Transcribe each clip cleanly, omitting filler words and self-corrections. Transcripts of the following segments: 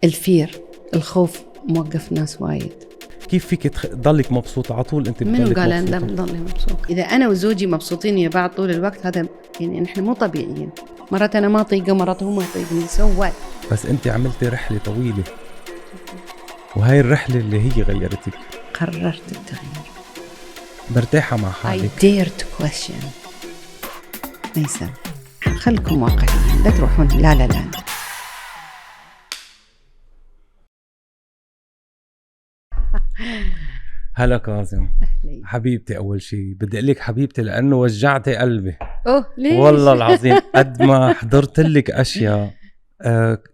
الفير، الخوف موقف ناس وايد. كيف فيك تضلك مبسوطة على طول؟ انت منو قال مبسوطة؟ أنا بضلني مبسوط؟ إذا أنا وزوجي مبسوطين ويا بعض طول الوقت، هذا يعني نحن مو طبيعيين. مرات أنا ما أطيقه، مرات هو ما يطيقني، سوى. بس انت عملتي رحلة طويلة، وهاي الرحلة اللي هي غيرتك. قررت التغيير. مرتاحة مع I حالك؟ dare to question. ميسم، خلكم واقعيين، لا تروحون لا لا لا. هلا كاظم أهلي. حبيبتي. أول شيء بدي أقول لك حبيبتي لأنه وجعتي قلبي. ليش؟ والله العظيم قد ما حضرت لك أشياء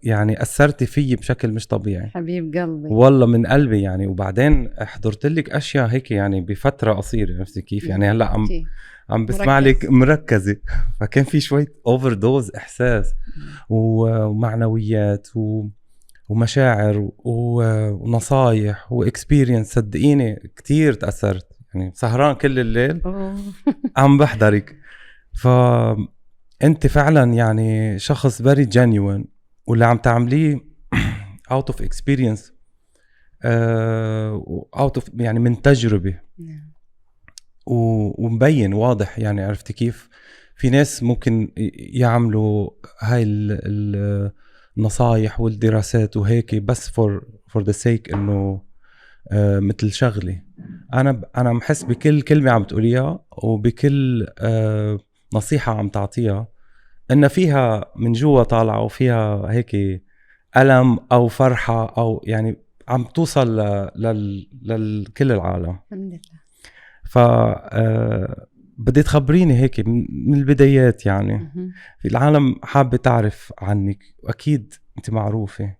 يعني أثرتي فيي بشكل مش طبيعي. حبيب قلبي والله من قلبي يعني. وبعدين حضرت لك أشياء هيك يعني بفرة قصيرة، نفسي كيف يعني. هلا عم بسمع لك مركزة فكان في شوية اوفر دوز إحساس ومعنويات ومشاعر ونصايح واكسبيرينس. صدقيني كتير تأثرت يعني، سهران كل الليل عم بحضرك. فأنت فعلا يعني شخص very genuine، واللي عم تعمليه out of experience out of يعني من تجربة. ومبين واضح يعني. عرفتي كيف؟ في ناس ممكن يعملوا هاي النصايح والدراسات وهيك بس for the sake انه مثل شغلي. انا محس بكل كلمة عم تقوليها وبكل نصيحة عم تعطيها ان فيها من جوا طالعة، وفيها هيك ألم او فرحة او يعني عم توصل لكل العالم. الحمد لله. ف بدي تخبريني هيك من البدايات يعني. في العالم حابة تعرف عنك، وأكيد أنت معروفة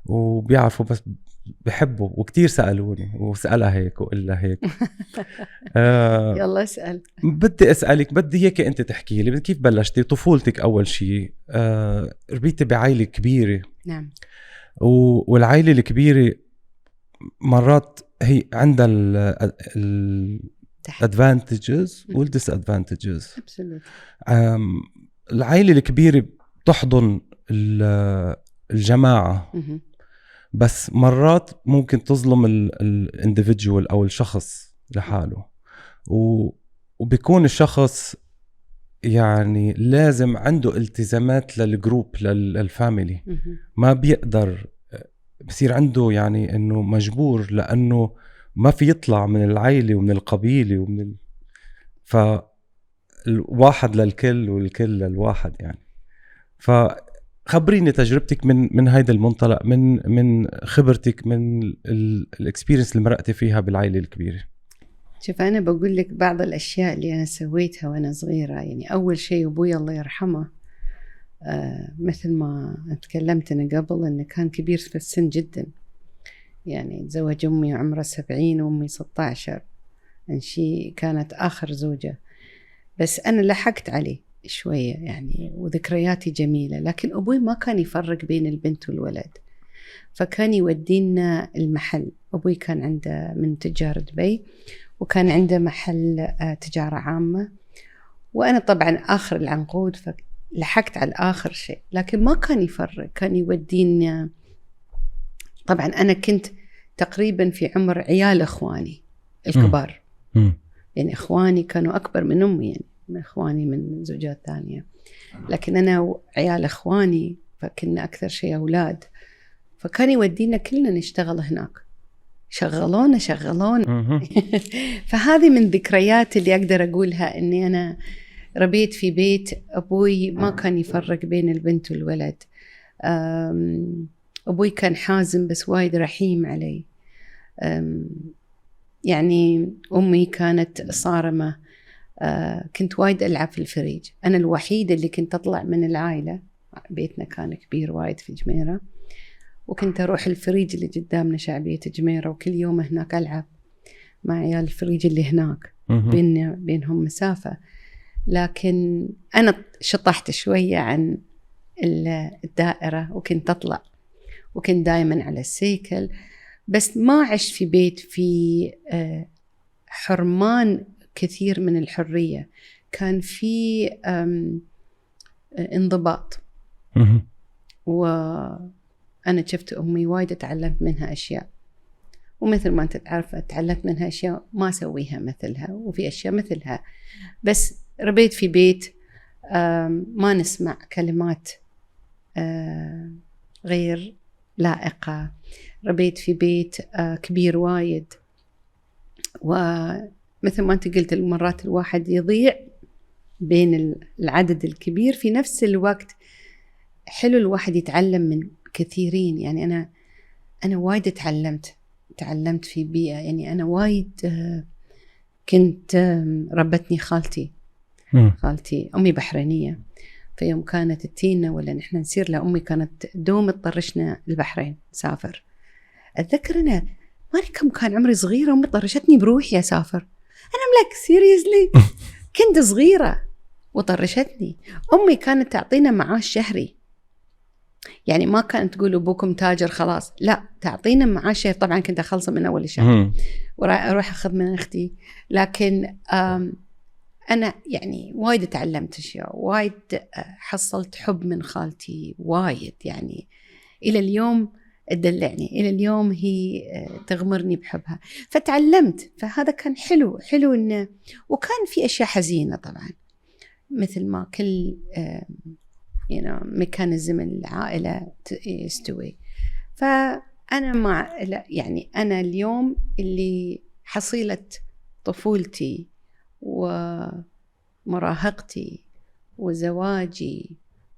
وبيعرفوا، بس بحبوا وكتير سألوني وسألها هيك وإلا هيك. يلا اسأل. بدي أسألك، بدي هيك أنت تحكي لي كيف بلشتي طفولتك. أول شيء ربيتي بعائلة كبيرة. نعم. والعائلة الكبيرة مرات هي عندها advantages وال disadvantages. العائلة الكبيرة بتحضن الجماعة، بس مرات ممكن تظلم الانديفيديوال أو الشخص لحاله. وبيكون الشخص يعني لازم عنده التزامات للجروب للفاميلي، ما بيقدر، بصير عنده يعني انه مجبور، لانه ما في يطلع من العائلة ومن القبيلة فالواحد للكل والكل للواحد يعني. فخبريني تجربتك من هيدا المنطلق، من خبرتك، من الاكسبيرينس اللي مرقتي فيها بالعائلة الكبيرة. شوف، أنا بقول لك بعض الأشياء اللي أنا سويتها وأنا صغيرة. يعني أول شيء أبوي الله يرحمه، مثل ما تكلمت أنا قبل، أنه كان كبير في السن جدا. يعني تزوج أمي عمره 70 وأمي 16. شيء كانت آخر زوجة، بس أنا لحقت عليه شوية يعني، وذكرياتي جميلة. لكن أبوي ما كان يفرق بين البنت والولد، فكان يودينا المحل. أبوي كان عنده من تجار دبي، وكان عنده محل تجارة عامة، وأنا طبعا آخر العنقود فلحقت على آخر شيء. لكن ما كان يفرق، كان يودينا. طبعا أنا كنت تقريبا في عمر عيال إخواني الكبار. يعني إخواني كانوا أكبر من أمي، يعني من إخواني من زوجات ثانية، لكن أنا عيال إخواني فكنا أكثر شيء أولاد. فكان يودينا كلنا نشتغل هناك، شغلونا فهذه من ذكريات اللي أقدر أقولها، أني أنا ربيت في بيت أبوي ما كان يفرق بين البنت والولد. أبوي كان حازم بس وايد رحيم علي. يعني أمي كانت صارمة. كنت وايد ألعب في الفريج، أنا الوحيدة اللي كنت أطلع من العائلة. بيتنا كان كبير وايد في جميرة، وكنت أروح الفريج اللي قدامنا شعبية جميرة، وكل يوم هناك ألعب مع عيال الفريج اللي هناك، بينهم مسافة. لكن أنا شطحت شوية عن الدائرة، وكنت أطلع، وكنت دايما على السيكل. بس ما عشت في بيت في حرمان كثير من الحرية. كان في انضباط أنا شفت أمي وايد تعلمت منها أشياء، ومثل ما أنت تعرف تعلمت منها أشياء ما أسويها مثلها، وفي أشياء مثلها. بس ربيت في بيت ما نسمع كلمات غير لائقة. ربيت في بيت كبير وايد، ومثل ما أنت قلت مرات الواحد يضيع بين العدد الكبير. في نفس الوقت حلو الواحد يتعلم من كثيرين. يعني أنا وايد تعلمت في بيئة، يعني أنا وايد كنت ربتني خالتي أمي بحرينية. في يوم كانت تينا ولا نحن نسير لأمي كانت دوم تطرشنا البحرين نسافر. أتذكر أنا ما كم كان عمري صغيرة أمي طرشتني بروحي أسافر. أنا ملك سيريسلي كنت صغيرة وطرشتني. أمي كانت تعطينا معاش شهري، يعني ما كانت تقول أبوكم تاجر خلاص، لا تعطينا معاش شهري. طبعا كنت أخلصه من أول الشهر وأروح أخذ من أختي. لكن أنا يعني وايد تعلمت أشياء، وايد حصلت حب من خالتي وايد. يعني إلى اليوم تدلعني، إلى اليوم هي تغمرني بحبها، فتعلمت. فهذا كان حلو إنه، وكان في أشياء حزينة طبعا مثل ما كل ميكانيزم العائلة يستوي. فأنا يعني أنا اليوم اللي حصيلة طفولتي ومراهقتي وزواجي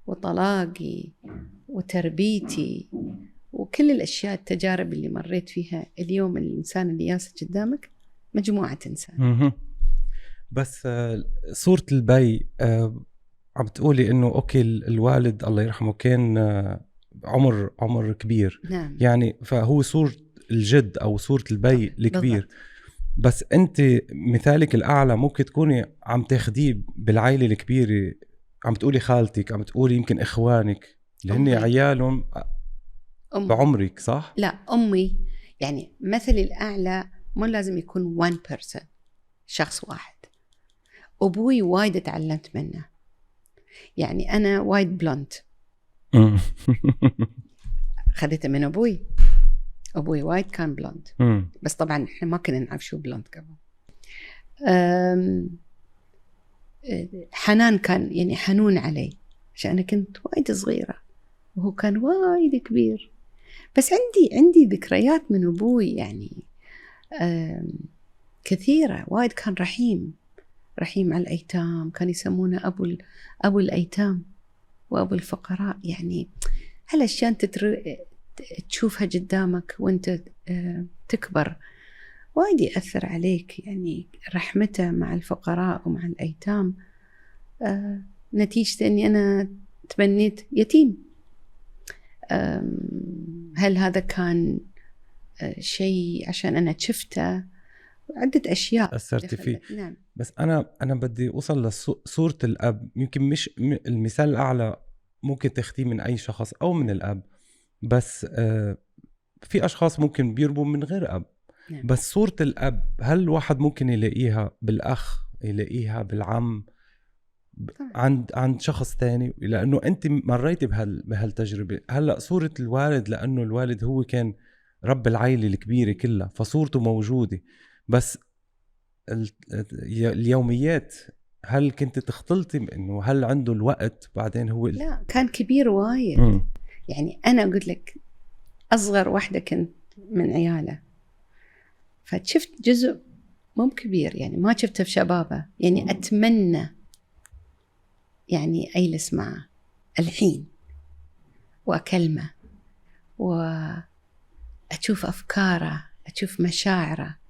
وطلاقي وتربيتي وكل الأشياء التجارب اللي مريت فيها، اليوم الإنسان اللي ياسج قدامك مجموعة إنسان. بس صورة البي عم تقولي إنه أوكي الوالد الله يرحمه كان عمر كبير. نعم. يعني فهو صورة الجد أو صورة البي الكبير بالضبط. بس أنت مثالك الأعلى ممكن تكوني عم تاخديه بالعائلة الكبيرة. عم تقولي خالتك، عم تقولي يمكن إخوانك اللي هن عيالهم بعمرك، صح؟ لا، أمي يعني مثلي الأعلى مو لازم يكون one person، شخص واحد. أبوي وايد تعلمت منه، يعني أنا وايد بلوند خذيته من أبوي وايد كان بلوند. بس طبعا إحنا ما كنا نعرف شو بلوند قبل. حنان كان يعني حنون علي عشان أنا كنت وايد صغيرة وهو كان وايد كبير. بس عندي ذكريات من أبوي يعني كثيرة وايد. كان رحيم على الأيتام، كان يسمونه أبو الأيتام وأبو الفقراء. يعني هالأشياء أنت تشوفها قدامك وأنت تكبر وايد يأثر عليك. يعني رحمته مع الفقراء ومع الأيتام نتيجة أني أنا تبنيت يتيم. هل هذا كان شيء عشان أنا شفته؟ عدة أشياء أثرت فيه. نعم. بس أنا بدي أوصل لصورة الأب. يمكن مش المثال الأعلى ممكن تاخديه من أي شخص أو من الأب، بس في أشخاص ممكن بيربوا من غير أب. نعم. بس صورة الأب هل الواحد ممكن يلاقيها بالأخ، يلاقيها بالعم، عند شخص تاني؟ لأنه أنت مريتي بهالتجربة. هلأ صورة الوالد، لأنه الوالد هو كان رب العائلة الكبيرة كلها فصورته موجودة. بس اليوميات هل كنت تختلطي إنه هل عنده الوقت بعدين هو لا، كان كبير وايد. يعني أنا قلت لك أصغر واحدة كنت من عياله، فشفت جزء مو كبير، يعني ما شفته في شبابه. يعني أتمنى يعني أجلس معه الحين وأكلمه وأشوف أفكاره، أشوف مشاعره.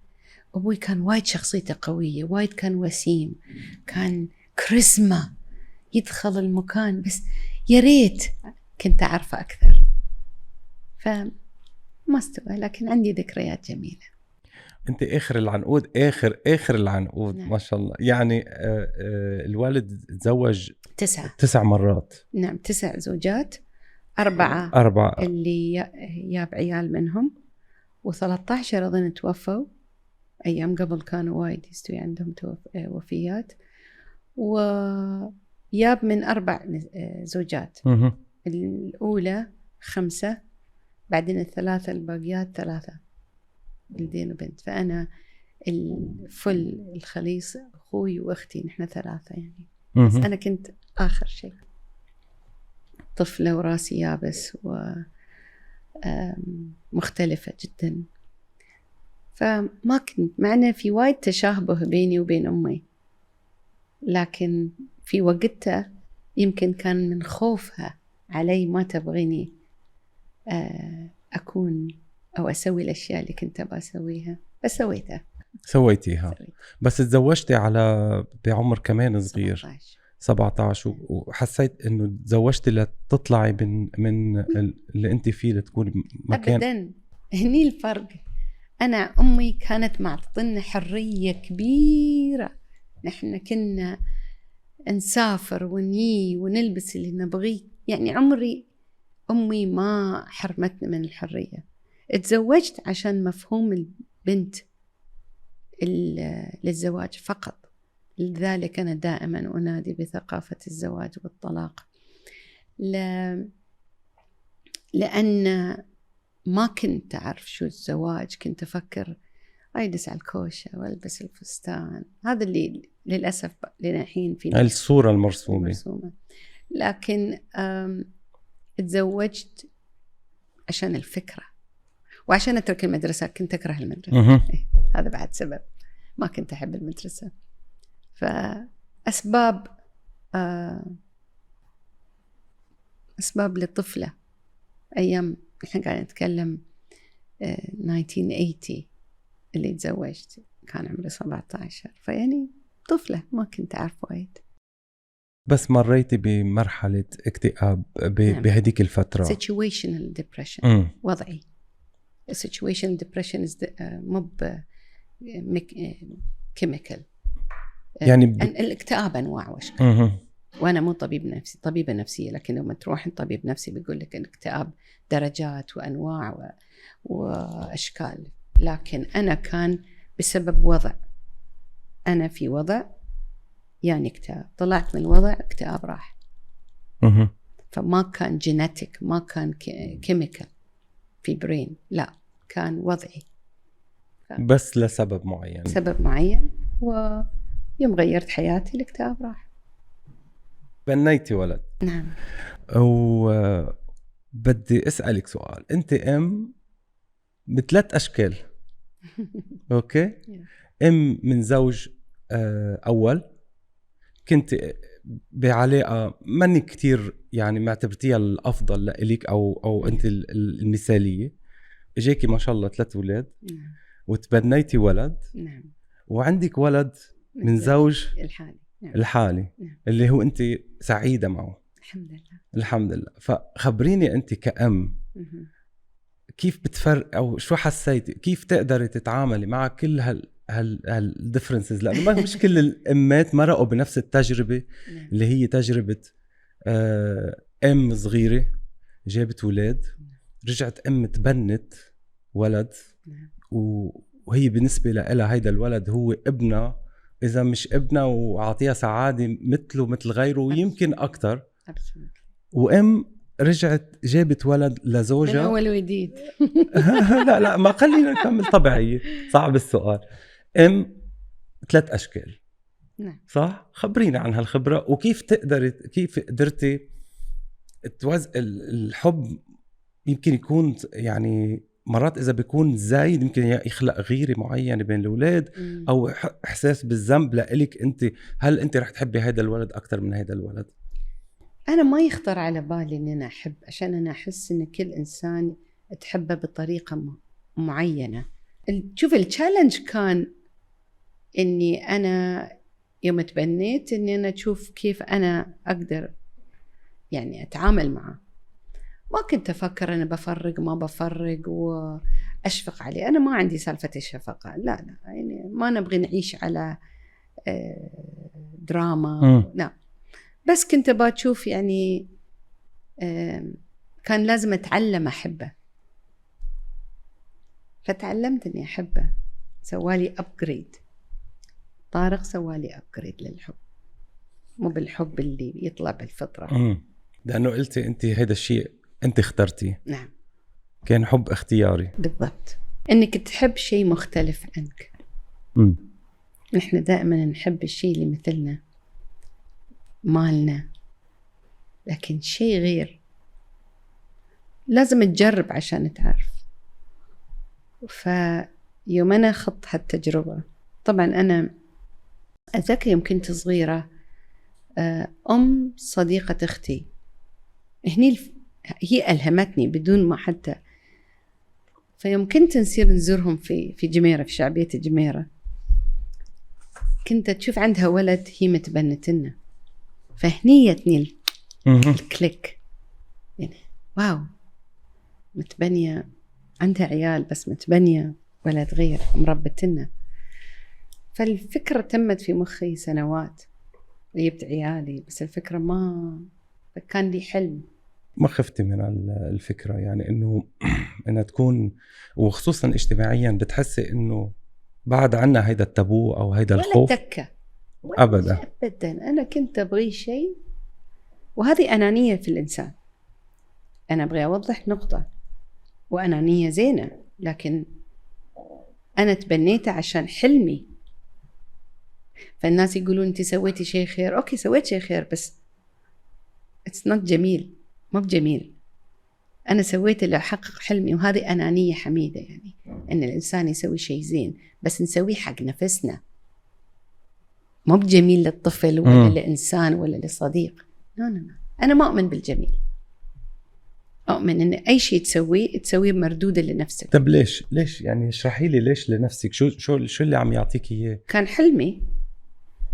أبوي كان وايد شخصيته قوية، وايد كان وسيم، كان كاريزما يدخل المكان. بس يا ريت كنت أعرفه أكثر، فما استوى. لكن عندي ذكريات جميلة. انت اخر العنقود، اخر العنقود. نعم. ما شاء الله. يعني الوالد تزوج 9 مرات. نعم، 9 زوجات، 4 اللي ياب عيال منهم، و13 أظن توفوا. أيام قبل كانوا وايد يستوي عندهم وفيات. وياب من 4 زوجات. الأولى 5 بعدين الثلاثة الباقيات 3 ولدين وبنت. فأنا الفل الخليص أخوي وأختي، نحن 3 يعني. بس أنا كنت آخر شيء، طفلة وراسي يابس ومختلفة جدا. فما كنت معنا في وايد تشابه بيني وبين أمي، لكن في وقتها يمكن كان من خوفها علي ما تبغيني أكون أو أسوي الأشياء اللي كنت أبغى أسويها، بس سويتيها. بس تزوجتي على بعمر كمان صغير 17 وحسيت إنه تزوجتي لتطلعي من اللي أنت فيه لتكوني مكان. أبداً، هني الفرق. أنا أمي كانت معطتنا حرية كبيرة، نحن كنا نسافر ونيجي ونلبس اللي نبغيه، يعني عمري أمي ما حرمتنا من الحرية. اتزوجت عشان مفهوم البنت للزواج فقط، لذلك أنا دائما أنادي بثقافة الزواج والطلاق، لأن ما كنت أعرف شو الزواج. كنت أفكر أجلس على الكوشة وألبس الفستان، هذا اللي للأسف للحين في الصورة المرسومة. لكن اتزوجت عشان الفكرة وعشان أترك المدرسة. كنت أكره المدرسة. هذا بعد سبب، ما كنت أحب المدرسة. فأسباب أسباب للطفلة، أيام إحنا قاعدين نتكلم 1980 اللي تزوجت كان عمري 17، فيعني طفلة ما كنت أعرف وايد. بس مريتي بمرحلة اكتئاب بهديك الفترة. situational depression. وضعي situational depression مو chemical، يعني الاكتئاب أنواع وأشكال. وأنا مو طبيب نفسي، طبيبة نفسية، لكن لما تروح طبيب نفسي بيقول لك الاكتئاب درجات وأنواع وأشكال. لكن أنا كان بسبب وضع، أنا في وضع يعني اكتئاب، طلعت من الوضع اكتئاب راح. فما كان جينيتيك، ما كان كيميكال في برين، لا كان وضعي بس لسبب معين، سبب معين. ويوم غيرت حياتي الاكتئاب راح. بنيتي ولد. نعم. وبدي أسألك سؤال. أنت أم ب3 أشكال. أوكي. أم من زوج أول، كنت بعلاقة مني كتير يعني معتبرتيها الأفضل لإليك أو أنت المثالية. إجاكي ما شاء الله 3 أولاد. نعم. وتبنيتي ولد. نعم. وعندك ولد من زوج الحالي. نعم. الحالي. نعم. اللي هو أنت سعيدة معه. الحمد لله. الحمد لله. فخبريني أنت كأم كيف بتفرق أو شو حسيتي، كيف تقدري تتعاملي مع كل هالديفرنسز، لأنه مش كل الأمات مرقوا بنفس التجربة. نعم. اللي هي تجربة أم صغيرة جابت ولاد، رجعت أم تبنت ولد. نعم. وهي بالنسبة لها هيدا الولد هو ابنها، إذا مش ابنها، وعطيها سعادة مثله مثل غيره ويمكن أكتر. وأم رجعت جابت ولد لزوجها من أول وجديد. لا ما خلينا نكمل طبيعية. صعب السؤال. أم 3 أشكال. نعم. صح؟ خبرينا عن هالخبرة وكيف كيف قدرتي الحب. يمكن يكون يعني مرات إذا بيكون زايد يمكن يخلق غيرة معينة بين الأولاد أو إحساس بالذنب لإلك أنت. هل أنت رح تحبي هيدا الولد أكتر من هيدا الولد؟ أنا ما يخطر على بالي إن أنا أحب، عشان أنا أحس إن كل إنسان تحبه بطريقة معينة. شوف التشالنج كان إني أنا يوم تبنيت إني أنا أشوف كيف أنا أقدر يعني أتعامل معه. ما كنت أفكر أنا بفرق ما بفرق وأشفق عليه. أنا ما عندي سالفة الشفقة، لا يعني ما نبغي نعيش على دراما. لا، بس كنت بتشوف يعني كان لازم أتعلم أحبه، فتعلمت إني أحبه. سوالي أبجريد، طارق سوالي أبجريد للحب، مو بالحب اللي يطلع بالفطرة. لأنه قلتي أنت هذا الشيء أنت اخترتيه. نعم. كان حب اختياري. بالضبط، انك تحب شيء مختلف عنك. نحن دائما نحب الشيء اللي مثلنا، مالنا، لكن شيء غير لازم تجرب عشان تعرف. فيوم أنا خضت هالتجربة، طبعا أنا أتذكر يوم كنت صغيرة، أم صديقة أختي هني هي ألهمتني بدون ما حتى، فيوم كنت نصير نزورهم في جميرة، في شعبية جميرة، كنت تشوف عندها ولد هي متبنتنا، فهني يتني الكليك، يعني واو، متبنية عندها عيال بس متبنية ولد غير مربتنا. فالفكرة تمت في مخي سنوات، جبت عيالي، بس الفكرة ما كان لي حلم. ما خفتي من الفكرة يعني إنه إنها تكون، وخصوصا اجتماعيا بتحسي إنه بعد عنا هيدا التابو أو هيدا الخوف؟ ولا تكة أبدا أبدا. أنا كنت أبغي شيء، وهذه أنانية في الإنسان. أنا أبغي أوضح نقطة، وأنانية زينة، لكن أنا تبنيته عشان حلمي. فالناس يقولون أنت سويتي شيء خير، أوكي سويت شيء خير، بس it's not جميل، ما بجميل. أنا سويت اللي أحقق حلمي، وهذه أنانية حميدة، يعني أن الإنسان يسوي شيء زين بس نسويه حق نفسنا، ما بجميل للطفل ولا لإنسان ولا لصديق. لا أنا ما أؤمن بالجميل، أؤمن أن أي شيء تسويه مردودة لنفسك. طب ليش يعني اشرحي لي ليش لنفسك؟ شو اللي عم يعطيك إياه؟ كان حلمي،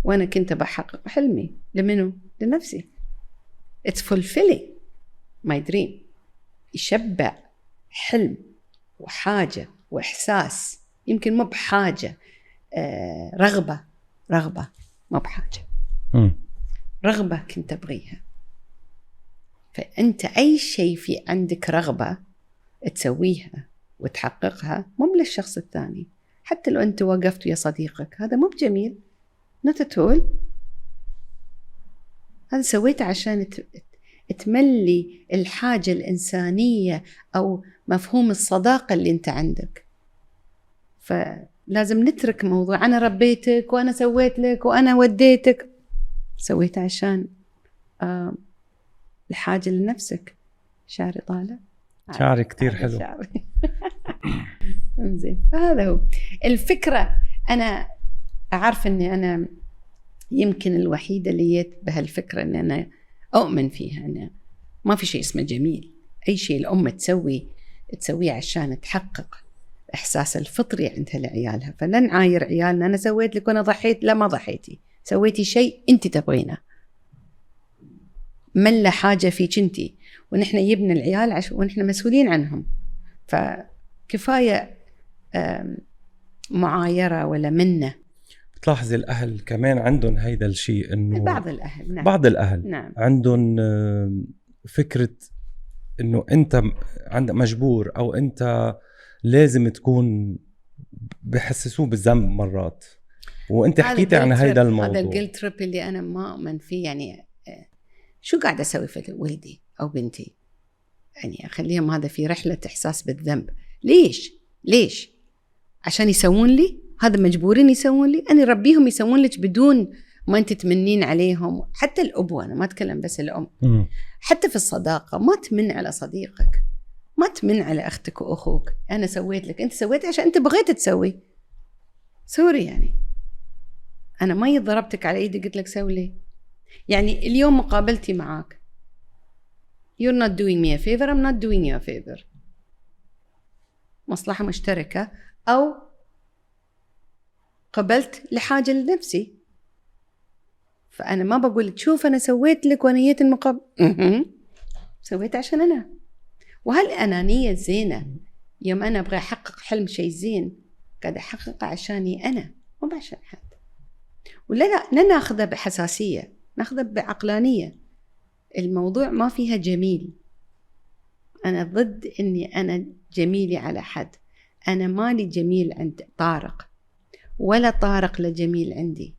وأنا كنت بحقق حلمي. لمنو؟ لنفسي. It's fulfilling my dream. يشبع حلم وحاجة وإحساس، يمكن مو بحاجة، رغبة ما بحاجة، رغبة كنت أبغيها. فأنت أي شيء في عندك رغبة تسويها وتحققها، مو للشخص الثاني. حتى لو أنت وقفت يا صديقك، هذا مو بجميل، not at all. هذا سويته عشان تملي الحاجة الإنسانية أو مفهوم الصداقة اللي أنت عندك. فلازم نترك موضوع أنا ربيتك وأنا سويت لك وأنا وديتك. سويته عشان الحاجة لنفسك. شعري طالع، شعري كتير حلو. انزين، هذا هو الفكرة. أنا أعرف أني أنا يمكن الوحيدة اللي جت بهالفكرة، أن أنا أؤمن فيها أن ما في شيء اسمه جميل. أي شيء الأم تسويه عشان تحقق إحساس الفطري عندها لعيالها. فلن عاير عيالنا أنا سويت لك وأنا ضحيت. لا، ما ضحيتي، سويتي شيء أنت تبغينه، ملا حاجة فيك أنت، ونحن يبنى العيال ونحن مسؤولين عنهم. فكفاية معايرة ولا منة. بتلاحظي الأهل كمان عندهم هيدا الشيء، إنه بعض الأهل، نعم. بعض الأهل نعم. عندهم فكرة إنه أنت عندك مجبور، أو أنت لازم تكون، بحسسوه بالذنب مرات. وأنت حكيتي عن هيدا الموضوع. هذا الجيلت تريب اللي أنا ما أؤمن فيه. يعني شو قاعدة أسوي في ولدي أو بنتي؟ يعني أخليهم هذا في رحلة إحساس بالذنب. ليش؟ عشان يسوون لي؟ هذا مجبورين يسوون لي؟ أنا ربيهم يسوون لك بدون ما أنت تمنين عليهم. حتى الأبوة، أنا ما أتكلم بس الأم، حتى في الصداقة ما تمن على صديقك، ما تمن على أختك وأخوك. أنا سويت لك، أنت سويت عشان أنت بغيت تسوي. سوري، يعني أنا ما ضربتك على إيدي قلت لك سوي لي. يعني اليوم مقابلتي معاك، you're not doing me a favor, I'm not doing you a favor. مصلحة مشتركة، أو قبلت لحاجة لنفسي. فأنا ما بقول شوف أنا سويت لك وأنا جيت المقابل، سويت عشان أنا. وهالأنانية زينة. يوم أنا أبغى أحقق حلم شيء زين، قاعد أحققه عشاني أنا، مو عشان حد. ولا ناخذه بحساسية، ناخذه بعقلانية. الموضوع ما فيها جميل. أنا ضد إني أنا جميلي على حد. أنا مالي جميل عند طارق، ولا طارق لجميل عندي.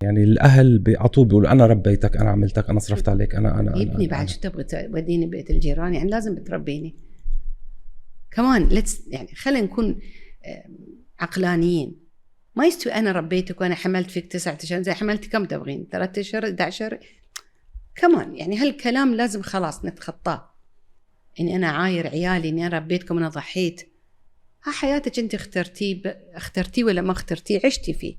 يعني الأهل بيعطوه، بيقولوا أنا ربيتك، أنا عملتك، أنا صرفت عليك، أنا يبني بعد شو تبغى توديني بيت الجيران؟ يعني لازم بتربيني. كمان يعني خلينا نكون عقلانيين. ما يستوي أنا ربيتك وأنا حملت فيك 9 أشهر زي حملتي كم تبغين 3 أشهر 11. كمان يعني هالكلام لازم خلاص نتخطاه. إني أنا عاير عيالي إني أنا ربيتكم وأنا ضحيت. ها حياتك أنت اخترتيه ولا ما اخترتيه عشتي فيه.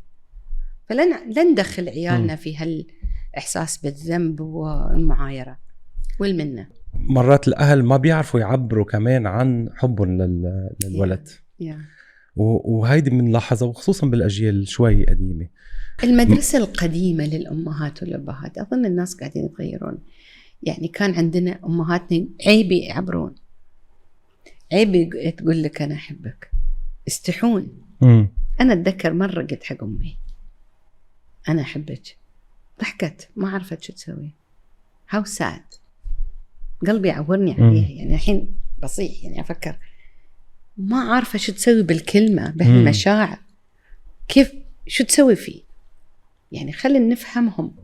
فلن ندخل عيالنا في هالإحساس بالذنب والمعايرة والمنة. مرات الأهل ما بيعرفوا يعبروا كمان عن حبهم للولد. وهيدي بنلاحظها وخصوصا بالأجيال شوي قديمة. المدرسة القديمة للأمهات والأبهات أظن الناس قاعدين يتغيرون. يعني كان عندنا أمهاتنا عيب يعبرون، عيب تقول لك أنا أحبك، استحون. أنا أتذكر مرة قلت حق أمي أنا أحبك، ضحكت ما عرفت شو تسوي. how sad. قلبي عورني عليها. يعني الحين بصيح يعني أفكر ما عارفة شو تسوي بالكلمة بهالمشاعر. كيف شو تسوي فيه؟ يعني خلينا نفهمهم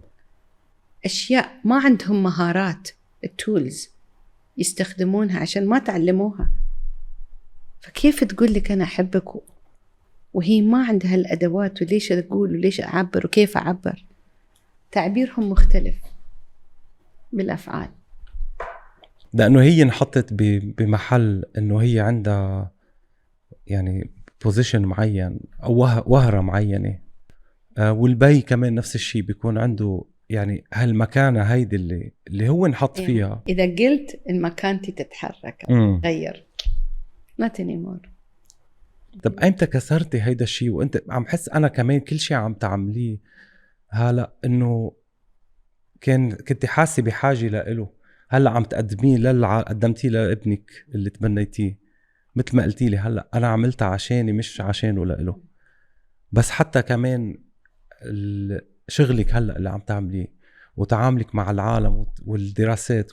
أشياء ما عندهم مهارات التولز يستخدمونها عشان ما تعلموها. فكيف تقول لك أنا أحبك وهي ما عندها الأدوات؟ وليش أقول وليش أعبر وكيف أعبر؟ تعبيرهم مختلف بالأفعال. لأنه هي انحطت بمحل أنه هي عندها يعني بوزيشن معين أو وهرة معينة. والبي كمان نفس الشيء بيكون عنده يعني هالمكانة هيدي اللي هو نحط فيها. إذا قلت المكانتي تتحرك غير not anymore. طب أيمتى كسرتي هيدا الشيء وأنت عم حس أنا كمان كل شيء عم تعمليه هلأ إنه كنت حاسة بحاجة لإله، هلأ عم تقدميه قدمتيه لابنك اللي تبنيتيه مثل ما قلتي لي هلأ أنا عملتها عشاني مش عشانه لإله. بس حتى كمان شغلك هلأ اللي عم تعمليه وتعاملك مع العالم والدراسات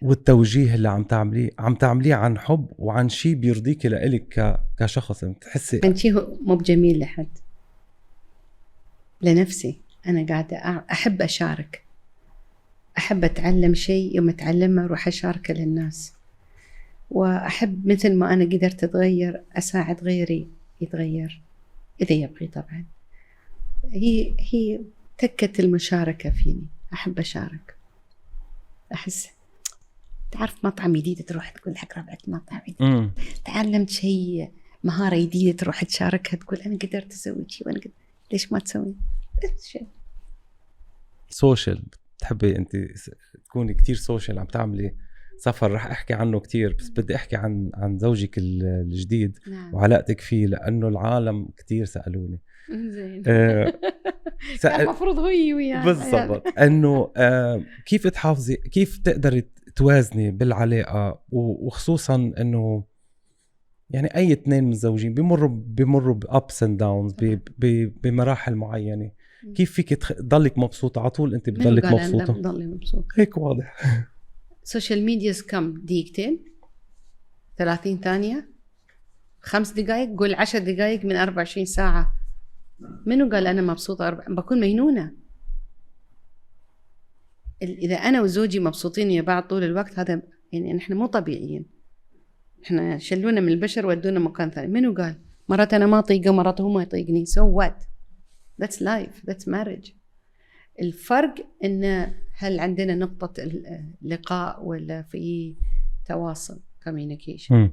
والتوجيه اللي عم تعمليه عن حب وعن شيء بيرضيك لإلك كشخص. تحسي عن شيء مو بجميل لحد، لنفسي. أنا قاعدة أحب أشارك، أحب أتعلم شيء يوم أتعلمه أروح أشاركه للناس. وأحب مثل ما أنا قدرت أتغير أساعد غيري يتغير إذا يبغي. طبعا هي تكت المشاركة فيني. أحب أشارك. أحس تعرف مطعم جديد تروح تقول حق ربعك مطعم جديد، تعلمت شيء مهارة جديدة تروح تشاركها تقول أنا قدرت أسوي شيء وأنا ليش ما تسوي شيء. سوشيال تحبي أنت تكوني كتير سوشيال، عم تعملي سفر رح أحكي عنه كتير، بس بدي أحكي عن زوجك الجديد. نعم. وعلاقتك فيه لأنه العالم كتير سألوني. زين. المفروض هو وياه بالضبط انه كيف تحافظي، كيف تقدري توازني بالعلاقه، وخصوصا انه يعني اي اثنين متزوجين بيمروا بابس اند داونز بمراحل معينه. كيف فيك تضلك مبسوطه على طول؟ انت بتضلك مبسوطه؟ بضلي مبسوطه هيك واضح. سوشيال ميديا كم دقيقتين 30 ثانيه 5 دقائق، قول 10 دقائق من 24 ساعه. منو قال أنا مبسوطة؟ بكون مجنونة. إذا أنا وزوجي مبسوطين يا بعض طول الوقت هذا يعني نحن مو طبيعيين. إحنا شلونا من البشر ودونا مكان ثاني. منو قال؟ مرات أنا ما أطيقه مرات هو ما يطيقني. so what? that's life, that's marriage. الفرق إن هل عندنا نقطة اللقاء ولا في تواصل communication.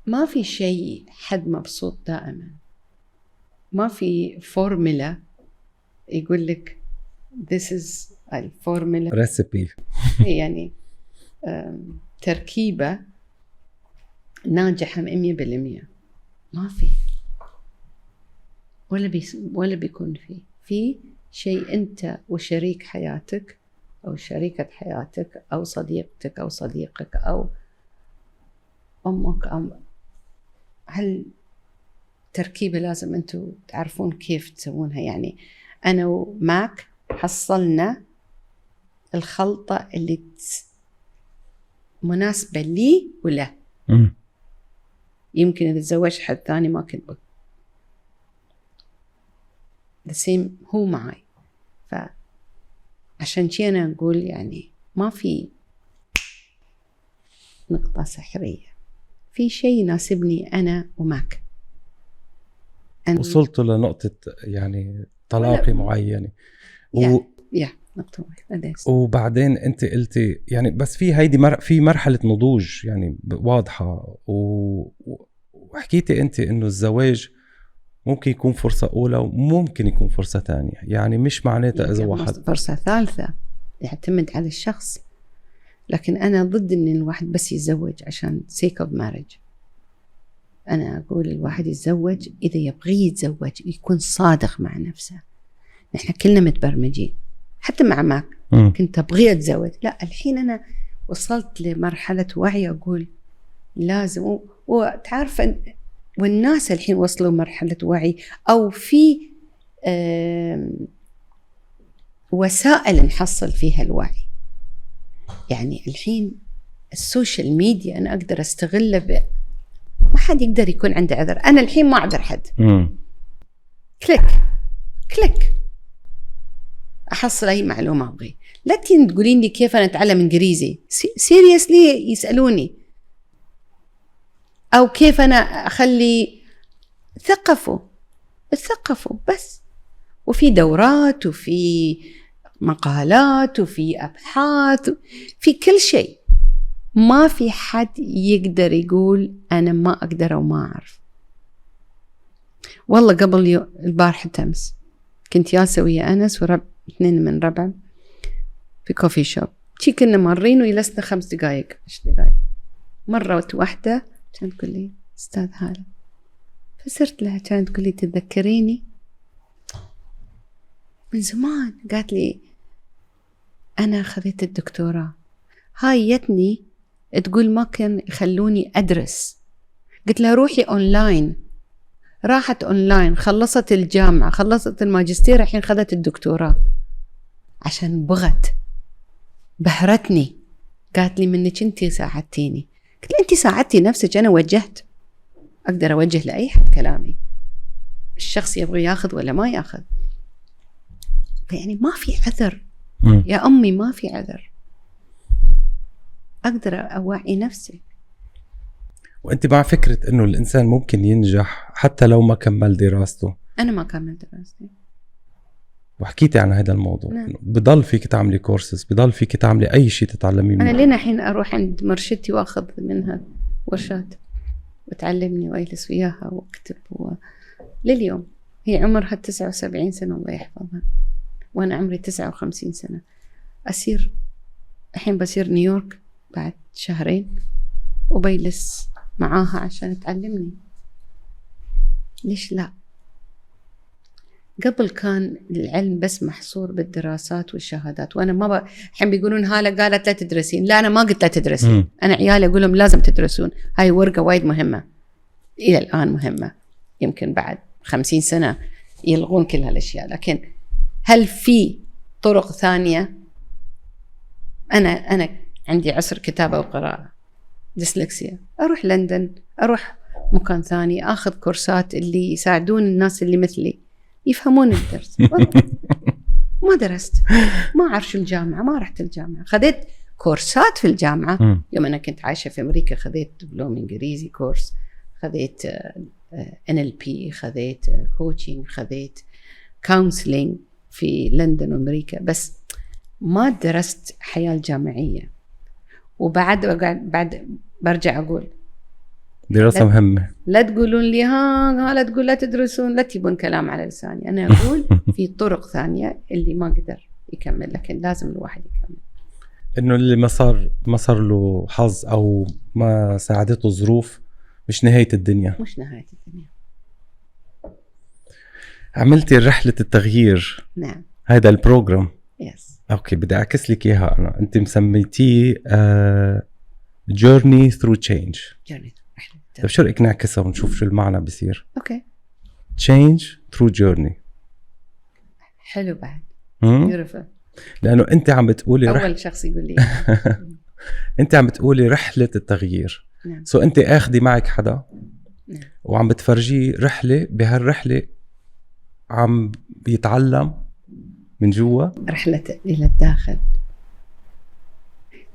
ما في شيء حد مبسوط دائما. ما في فورمولا يقول لك this is الفورمولا recipe يعني تركيبة ناجحة 100%. ما في ولا بيكون في شيء. أنت وشريك حياتك أو شريكة حياتك أو صديقتك أو صديقك أو أمك أو هل تركيبة لازم أنتوا تعرفون كيف تسوونها. يعني أنا وماك حصلنا الخلطة اللي مناسبة لي وله. يمكن إذا تزوج حد ثاني ما كنت the same هو معي. عشان شي أنا أقول يعني ما في نقطة سحرية، في شيء يناسبني أنا وماك. وصلتوا لنقطة يعني تلاقي معينة نقطة واحدة. وبعدين انت قلتي يعني بس في هيدي في مرحلة نضوج يعني واضحة، وحكيتي انت انه الزواج ممكن يكون فرصة أولى وممكن يكون فرصة تانية، يعني مش معناتها إذا واحد فرصة ثالثة يعتمد على الشخص. لكن أنا ضد إن الواحد بس يتزوج عشان sake of marriage. أنا أقول الواحد يتزوج إذا يبغي يتزوج يكون صادق مع نفسه. نحن كلنا متبرمجين، حتى مع ماك كنت أبغي أتزوج، لا الحين أنا وصلت لمرحلة وعي أقول لازم. وتعرف والناس الحين وصلوا مرحلة وعي أو في وسائل نحصل فيها الوعي. يعني الحين السوشيال ميديا أنا أقدر أستغله ما حد يقدر يكون عنده عذر. أنا الحين ما أعذر حد. كليك أحصل أي معلومة أبغي. لا تقولين لي كيف أنا أتعلم إنجليزي سيريسلي يسألوني، أو كيف أنا أخلي ثقفوا بس. وفي دورات وفي مقالات وفي أبحاث في كل شيء. ما في حد يقدر يقول أنا ما أقدر أو ما أعرف. والله قبل البارحة أمس كنت جالسة ويا أنس اثنين من ربع في كوفي شوب، شي كنا مارين ويلسنا 5 دقايق 10 دقايق. مرة واحدة كانت تقول لي أستاذ هالة، فسرت لها كانت تقول لي تتذكريني من زمان؟ قالت لي أنا خذيت الدكتوراه، هاي يتني تقول ما كان يخلوني أدرس. قلت لها روحي أونلاين. راحت أونلاين، خلصت الجامعة، خلصت الماجستير، الحين خذت الدكتوراه عشان بغت. بهرتني، قالت لي منك أنتي ساعدتيني. قلت لها أنتي ساعدتي نفسك، أنا وجهت. أقدر أوجه لأي حد كلامي، الشخص يبغى ياخذ ولا ما ياخذ. يعني ما في عذر يا أمي، ما في عذر. أقدر أوعي نفسي. وأنت مع فكرة إنه الإنسان ممكن ينجح حتى لو ما كمل دراسته؟ أنا ما كملت دراستي. وحكيتي عن هذا الموضوع. نعم. بضل فيك تعملي كورسز، بضل فيك تعملي أي شيء تتعلمي منه. أنا لين الحين أروح عند مرشدتي وأخذ منها ورشات وتعلمني وأجلس وياها وأكتب لليوم. هي عمرها 79 سنة الله يحفظها، وأنا عمري 59 سنة. الحين بصير نيويورك بعد 2 شهر وبيلس معاها عشان تعلمني. ليش لا؟ قبل كان العلم بس محصور بالدراسات والشهادات، وأنا ما الحين بيقولون هالة قالت لا تدرسين. لا، أنا ما قلت لا تدرسين. أنا عيالي أقول لهم لازم تدرسون. هاي ورقة وايد مهمة، إلى الآن مهمة. يمكن بعد 50 سنة يلغون كل هالأشياء، لكن هل في طرق ثانية؟ أنا عندي عسر كتابة وقراءة، ديسلكسيا، أروح لندن، أروح مكان ثاني، أخذ كورسات اللي يساعدون الناس اللي مثلي يفهمون الدرس. ما درست، ما أعرف شو الجامعة، ما رحت الجامعة. خذيت كورسات في الجامعة. يوم أنا كنت عايشة في أمريكا خذيت دبلوم إنجليزي كورس، خذيت NLP، خذيت كوتشنج، خذيت كونسلينج في لندن وأمريكا، بس ما درست حياة جامعية. وبعد برجع أقول دراسة مهمة. لا تقولون لي لا تقول لا تدرسون، لا تجيبون كلام على لساني. أنا أقول في طرق ثانية اللي ما قدر يكمل، لكن لازم الواحد يكمل. إنه اللي ما صار له حظ أو ما ساعدته ظروف مش نهاية الدنيا. مش نهاية الدنيا. عملتي رحلة التغيير. نعم. هذا البروجرام. يس. أوكي، بدي أعكس لك إياها أنا. أنت مسميتيه journey through change. طيب شو رأيك نعكسها ونشوف شو المعنى بيصير؟ أوكي. change through journey. حلو بعد. beautiful. لأنه أنت عم بتقولي أول شخص يقول لي. أنت عم بتقولي رحلة التغيير. نعم. أنت أخدي معك حدا. نعم. وعم بتفرجيه رحلة، بهالرحلة عم بيتعلم من جوا. رحلة إلى الداخل.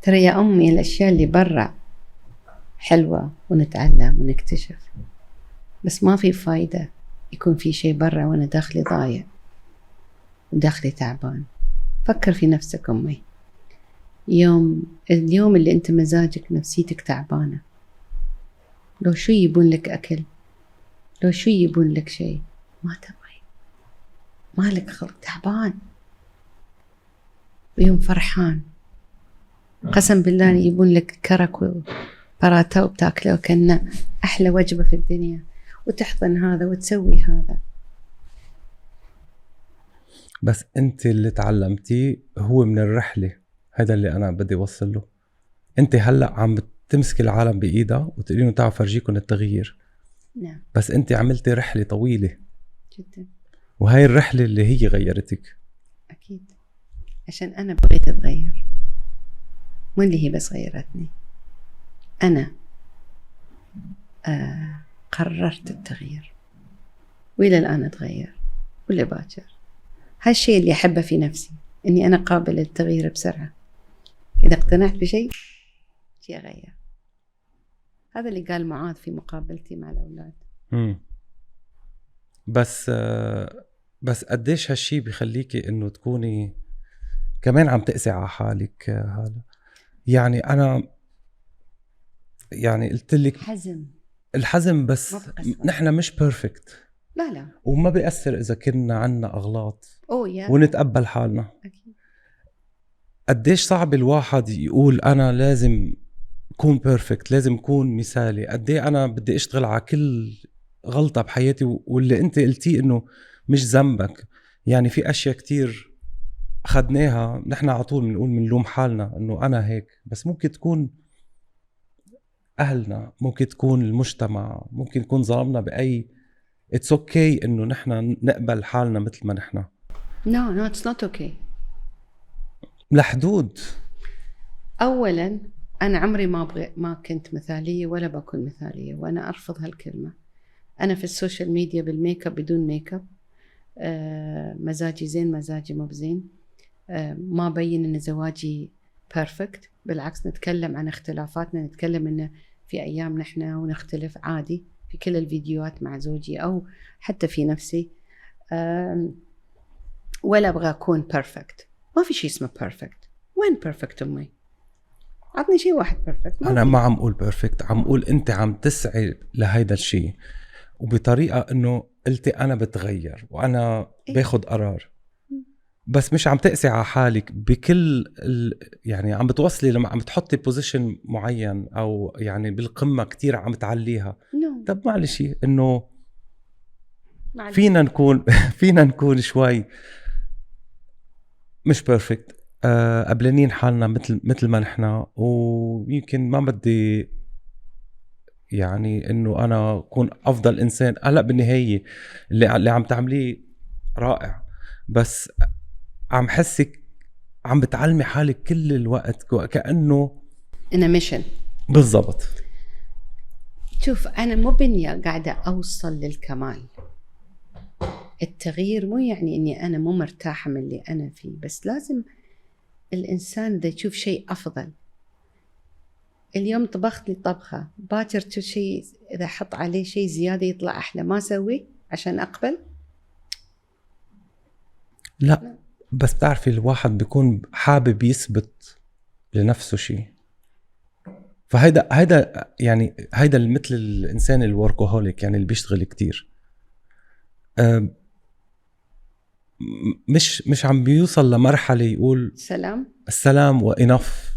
ترى يا أمي الأشياء اللي برا حلوة ونتعلم ونكتشف، بس ما في فايدة يكون في شيء برا وأنا داخلي ضايع وداخلي تعبان. فكر في نفسك أمي، اليوم اللي أنت مزاجك نفسيتك تعبانة، لو شو يبون لك أكل، لو شو يبون لك شيء، ما تبغي، مالك خلق تعبان. ويوم فرحان قسم بالله يبون لك كرك وبراتا وبتاكله وكأنه أحلى وجبة في الدنيا، وتحضن هذا وتسوي هذا. بس انت اللي تعلمتيه هو من الرحلة، هذا اللي انا بدي اوصل له. انت هلأ عم تمسك العالم بإيدها وتقولين تعالوا فرجيكم التغيير. نعم. بس انت عملتي رحلة طويلة جدا، وهاي الرحلة اللي هي غيرتك. أكيد، عشان أنا بغيت أتغير، مو اللي هي بس غيرتني. أنا قررت التغيير، وإلى الآن أتغير ولا باكر. هالشيء اللي أحبه في نفسي، إني أنا قابل للتغيير بسرعة. إذا اقتنعت بشيء شيء أغير. هذا اللي قال معاذ في مقابلتي مع الأولاد. بس قديش هالشي بيخليكي إنه تكوني كمان عم تقسي على حالك هذا. يعني أنا يعني قلت لك الحزم، بس نحن مش بيرفكت. لا وما بيأثر إذا كنا عنا أغلاط ونتقبل ونتقبل حالنا. أكيد. قديش صعب الواحد يقول أنا لازم كون بيرفكت، لازم كون مثالي. قديه أنا بدي أشتغل على كل غلطة بحياتي، واللي أنت قلتيه إنه مش ذنبك. يعني في أشياء كتير أخدناها نحن على طول بنقول منلوم حالنا إنه أنا هيك، بس ممكن تكون أهلنا، ممكن تكون المجتمع، ممكن يكون ظلمنا بأي. It's okay إنه نحن نقبل حالنا مثل ما نحن. No, it's not okay. لحدود. أولاً أنا عمري ما كنت مثالية ولا بكون مثالية، وأنا أرفض هالكلمة. أنا في السوشيال ميديا بالميك اب بدون ميك اب، مزاجي زين مزاجي مو بزين، ما بين إن زواجي بيرفكت. بالعكس نتكلم عن اختلافاتنا، نتكلم إن في أيام نحن ونختلف عادي في كل الفيديوهات مع زوجي أو حتى في نفسي. ولا أبغى أكون بيرفكت. ما في شيء اسمه بيرفكت. وين بيرفكت أمي؟ عطني شيء واحد بيرفكت. أنا ما عم أقول بيرفكت، عم أقول أنت عم تسعي لهيدا الشيء وبطريقة إنه قلتي أنا بتغير وأنا باخد قرار، بس مش عم تقسي على حالك بكل يعني عم بتوصلي لما عم تحطي بوزيشن معين أو يعني بالقمة كتير عم تعليها. طب معلش إنه فينا نكون شوي مش بيرفكت، قبلانين حالنا مثل ما نحنا. ويمكن ما بدي يعني انه انا اكون افضل انسان. هلا بالنهايه اللي عم تعمليه رائع، بس عم حسك عم بتعلمي حالك كل الوقت كأنه انا ميشن. بالضبط. شوف انا مو بنية قاعدة اوصل للكمال. التغيير مو يعني اني انا مو مرتاحة من اللي انا فيه، بس لازم الانسان اذا يشوف شيء افضل. اليوم طبخت لي طبخة، باكر تشوف شيء اذا حط عليه شيء زيادة يطلع احلى، ما اسوي عشان اقبل؟ لا بس بتعرفي الواحد بيكون حابب يثبت لنفسه شيء، فهيدا يعني هيدا مثل الانسان الوركوهوليك، يعني اللي بيشتغل كتير مش عم بيوصل لمرحلة يقول السلام وإنف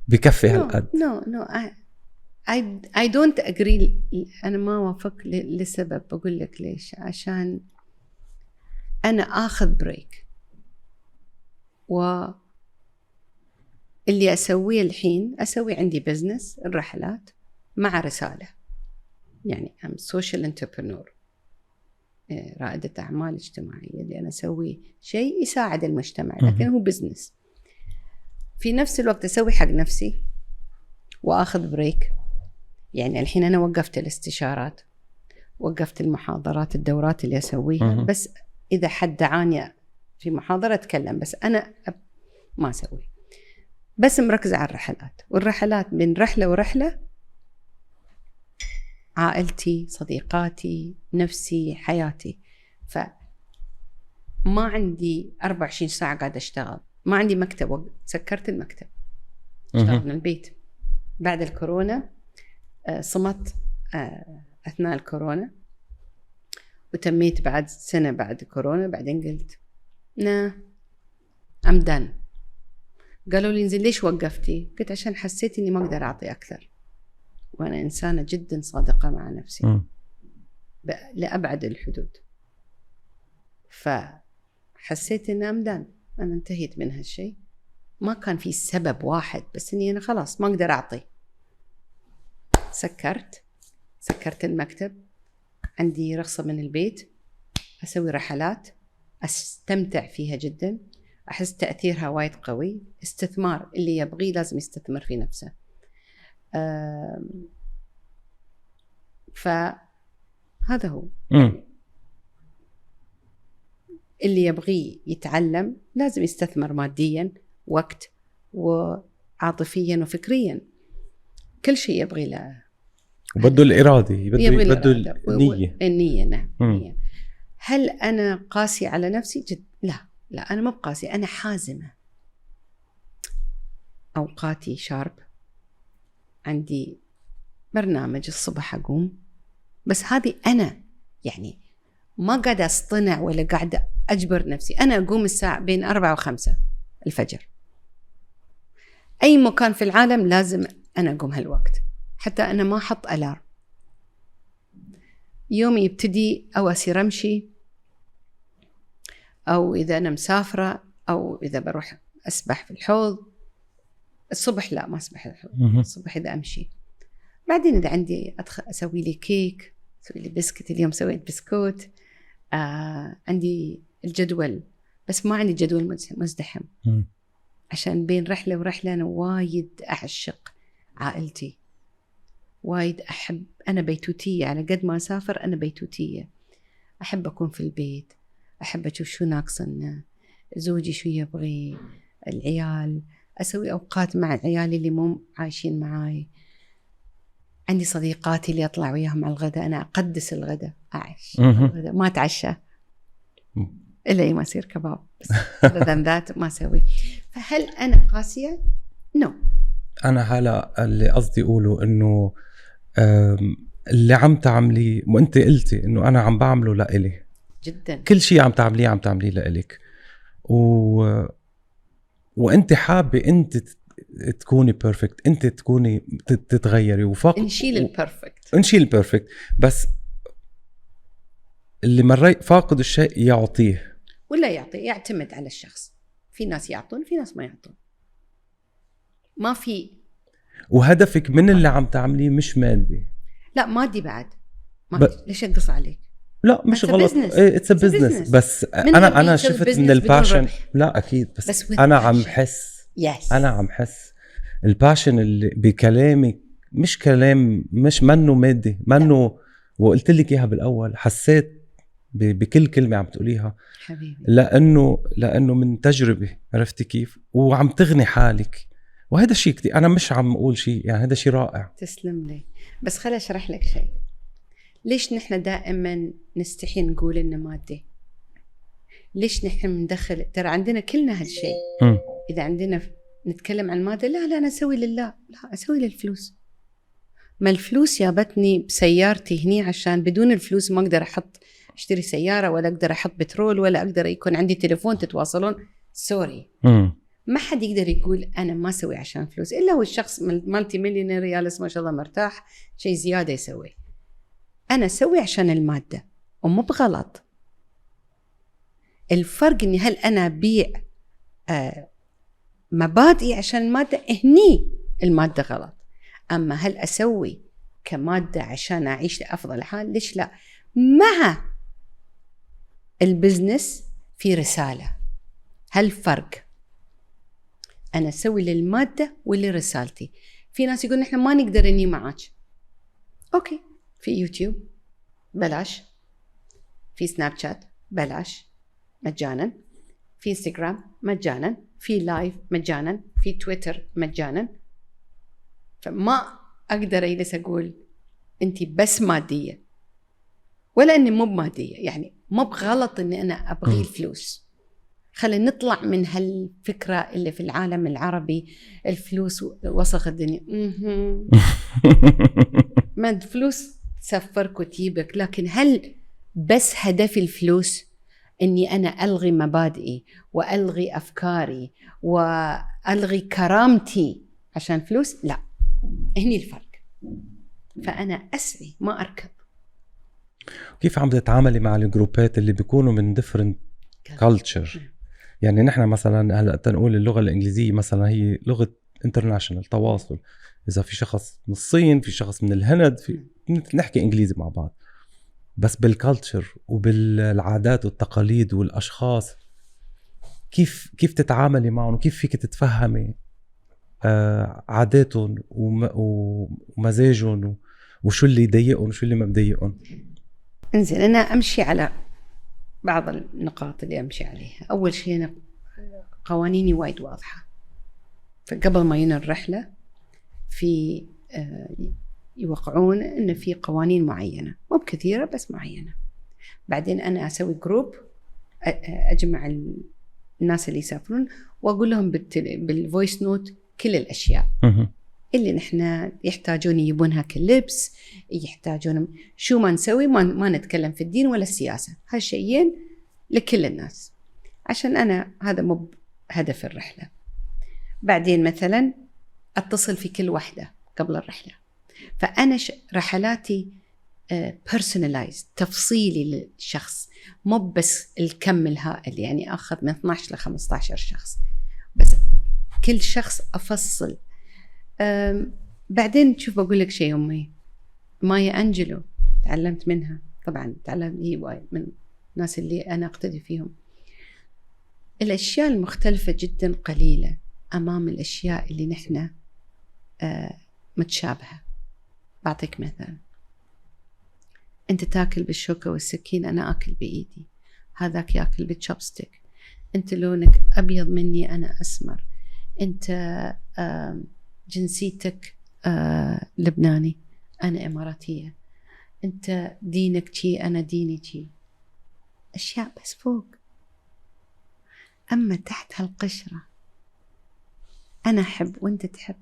بكفي هالقد. No I don't agree. أنا ما وافق لسبب، بقول لك ليش. عشان أنا آخذ بريك، واللي أسويه الحين أسوي عندي بزنس الرحلات مع رسالة، يعني I'm social entrepreneur، رائدة أعمال اجتماعية، اللي أنا أسوي شيء يساعد المجتمع لكن هو بزنس. في نفس الوقت أسوي حق نفسي وآخذ بريك. يعني الحين أنا وقفت الاستشارات، وقفت المحاضرات، الدورات اللي أسويها، بس إذا حد دعاني في محاضرة أتكلم، بس أنا ما أسوي، بس مركزة على الرحلات، والرحلات بين رحلة ورحلة عائلتي، صديقاتي، نفسي، حياتي. فما عندي 24 ساعة قاعدة أشتغل، ما عندي مكتب، سكرت المكتب، اشتغل من البيت. بعد الكورونا صمت أثناء الكورونا، وتميت بعد سنة بعد الكورونا. بعدين قلت I'm done. قالوا لي انزين ليش وقفتي؟ قلت عشان حسيت اني ما اقدر اعطي اكثر، وانا انسانة جدا صادقة مع نفسي لأبعد الحدود. فحسيت ان I'm done، انا انتهيت من هالشيء. ما كان في سبب واحد، بس اني انا خلاص ما اقدر اعطي. سكرت المكتب، عندي رخصة من البيت، اسوي رحلات استمتع فيها جدا، أحس تأثيرها وايد قوي. استثمار، اللي يبغي لازم يستثمر في نفسه. فهذا هو. اللي يبغي يتعلم لازم يستثمر ماديا، وقت، وعاطفيا وفكريا، كل شيء يبغي له. وبده الإرادة، بده النية. النية، نعم. النية. هل أنا قاسية على نفسي؟ لا أنا مو قاسية، أنا حازمة. أوقاتي شارب، عندي برنامج الصبح أقوم، بس هذه أنا يعني ما قاعدة أصطنع ولا قاعدة أجبر نفسي. أنا أقوم الساعة بين 4 و5 الفجر. أي مكان في العالم لازم أنا أقوم هالوقت، حتى أنا ما أحط ألارم. يومي يبتدي أو أسير أمشي، أو إذا أنا مسافرة، أو إذا بروح أسبح في الحوض. الصبح لا، ما أسبح في الحوض الصبح، إذا أمشي. بعدين إذا عندي أسوي لي كيك، أسوي لي بسكوت. اليوم سويت بسكوت. عندي الجدول، بس ما عندي جدول مزدحم، عشان بين رحلة ورحلة أنا وايد أعشق عائلتي، وايد أحب. أنا بيتوتية، على قد ما أسافر أنا بيتوتية. أحب أكون في البيت، أحب أشوف شو ناقصنا، زوجي شو يبغي، العيال، أسوي أوقات مع عيالي اللي مو عايشين معاي. عندي صديقاتي اللي أطلع وياهم على الغداء. أنا أقدس الغداء، أعيش الغداء، ما أتعشى إلا ما يصير كباب، بس هذا ذات ما أسوي. فهل أنا قاسية؟ نو. أنا هلا اللي قصدي أقوله إنه اللي عم تعمليه، وأنت قلتي إنه أنا عم بعمله لإلي جدا. كل شيء عم تعمليه لإلك، وأنت حابة أنت تكوني بيرفكت، أنت تكوني تتغيري، وفقط نشيل البيرفكت. بس اللي مريت فاقد الشيء يعطيه ولا يعطي، يعتمد على الشخص. في ناس يعطون، في ناس ما يعطون. ما في. وهدفك من اللي عم تعمليه مش مادي. لا، مادي بعد. ليش أقص عليك؟ لا مش غلط، اتس ا بزنس. بس انا شفت من الباشن. لا اكيد، بس انا عم حس انا عم حس الباشن اللي بكلامك مش كلام، مش منه مادي، منه. وقلت لك اياها بالاول، حسيت بكل كلمه عم تقوليها حبيبي، لانه من تجربه، عرفتي كيف، وعم تغني حالك. وهذا الشيء كتير، انا مش عم اقول شيء يعني، هذا شيء رائع. تسلم لي. بس خليني اشرح لك شيء. ليش نحن دائما نستحي نقول إنه مادي؟ ليش نحن ندخل؟ ترى عندنا كلنا هالشيء. إذا عندنا نتكلم عن مادة، لا أنا أسوي لله، لا أسوي للفلوس. ما الفلوس جابتني بسيارتي هني، عشان بدون الفلوس ما أقدر أشتري سيارة، ولا أقدر أحط بترول، ولا أقدر يكون عندي تليفون تتواصلون. سوري، ما حد يقدر يقول أنا ما أسوي عشان فلوس، إلا هو الشخص مالتي مليونير يالس ما شاء الله مرتاح، شيء زيادة يسوي. أنا أسوي عشان المادة، ومو بغلط. الفرق إني هل أنا أبيع مبادئي عشان المادة، هني المادة غلط. أما هل أسوي كمادة عشان أعيش لأفضل حال؟ ليش لا؟ مع البزنس في رسالة. هل فرق أنا أسوي للمادة ولرسالتي؟ في ناس يقولون إحنا ما نقدر إني معاك. أوكي، في يوتيوب بلاش، في سناب شات بلاش مجانا، في انستغرام مجانا، في لايف مجانا، في تويتر مجانا. فما أقدر أجلس أقول أنت بس مادية، ولا أني مو مادية. يعني مو بغلط أني أنا أبغي الفلوس. خلينا نطلع من هالفكرة اللي في العالم العربي الفلوس وسخ الدنيا. ما الفلوس تسفرك وتجيبك، لكن هل بس هدف الفلوس أني أنا ألغي مبادئي وألغي أفكاري وألغي كرامتي عشان فلوس؟ لا، هني الفرق. فأنا أسعي ما أركض. كيف عم تتعاملي مع الجروبات اللي بيكونوا من different culture؟ يعني نحن مثلا هلا تنقول اللغة الإنجليزية مثلا هي لغة international تواصل. إذا في شخص من الصين، في شخص من الهند، في نحكي إنجليزي مع بعض. بس بالكالتشر وبالعادات والتقاليد والأشخاص كيف تتعاملي معهم، وكيف فيك تتفهمي عاداتهم ومزاجهم وشو اللي يضايقهم وشو اللي ما بضايقهم؟ انزين، أنا أمشي على بعض النقاط اللي أمشي عليها. أول شيء أنا قوانيني وايد واضحة. فقبل ما ينا الرحلة في يوقعون إن في قوانين معينة، مو بكثيرة بس معينة. بعدين أنا أسوي جروب، أجمع الناس اللي يسافرون وأقول لهم بالفويس نوت كل الأشياء اللي نحن يحتاجون يبونها كلبس، يحتاجون شو ما نسوي. ما نتكلم في الدين ولا السياسة، هالشيئين لكل الناس، عشان أنا هذا مو هدف الرحلة. بعدين مثلا أتصل في كل واحدة قبل الرحلة. فأنا رحلاتي personalized، تفصيلي للشخص، مو بس الكم الهائل. يعني أخذ من 12 ل 15 شخص، بس كل شخص أفصل. بعدين شوف بقول لك شيء، أمي مايا أنجلو تعلمت منها طبعا، تعلمت هي من الناس اللي أنا أقتدي فيهم. الأشياء المختلفة جدا قليلة أمام الأشياء اللي نحن متشابهة. بعطيك مثال، أنت تاكل بالشوكة والسكين، أنا أكل بإيدي، هذاك يأكل بالشوبستيك. أنت لونك أبيض مني، أنا أسمر. أنت جنسيتك لبناني، أنا إماراتية. أنت دينك شي، أنا ديني شي. أشياء بس فوق. أما تحت هالقشرة أنا أحب وأنت تحب،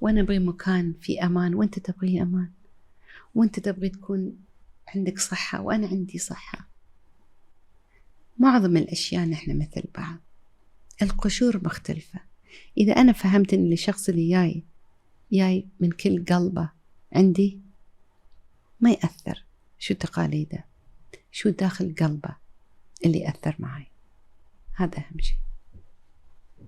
وأنا أبغي مكان في أمان وأنت تبغي أمان، وأنت تبغي تكون عندك صحة وأنا عندي صحة. معظم الأشياء نحن مثل بعض، القشور مختلفة. إذا أنا فهمت إن الشخص اللي جاي من كل قلبه عندي، ما يأثر شو تقاليده، شو داخل قلبه اللي يأثر معي. هذا أهم شيء.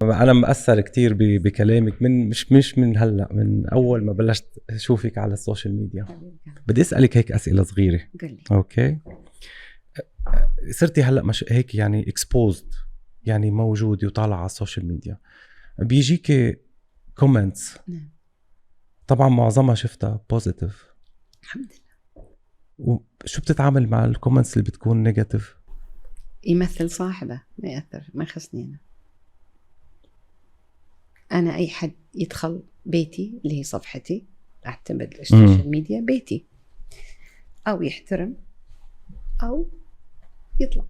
أنا مأثر كتير بكلامك من مش من هلأ، من أول ما بلشت أشوفك على السوشيال ميديا. بدي أسألك هيك أسئلة صغيرة. قولي. أوكي، صرتي هلأ مش هيك يعني exposed، يعني موجود وطالع على السوشيال ميديا، بيجيك كومنتس. نعم. طبعا معظمها شفتها بوزيتيف، الحمد لله. وشو بتتعامل مع الكومنتس اللي بتكون نيجاتيف؟ يمثل صاحبه، ما يأثر، ما يخصني أنا أي حد يدخل بيتي اللي هي صفحتي، أعتمد السوشيال ميديا بيتي، أو يحترم أو يطلع.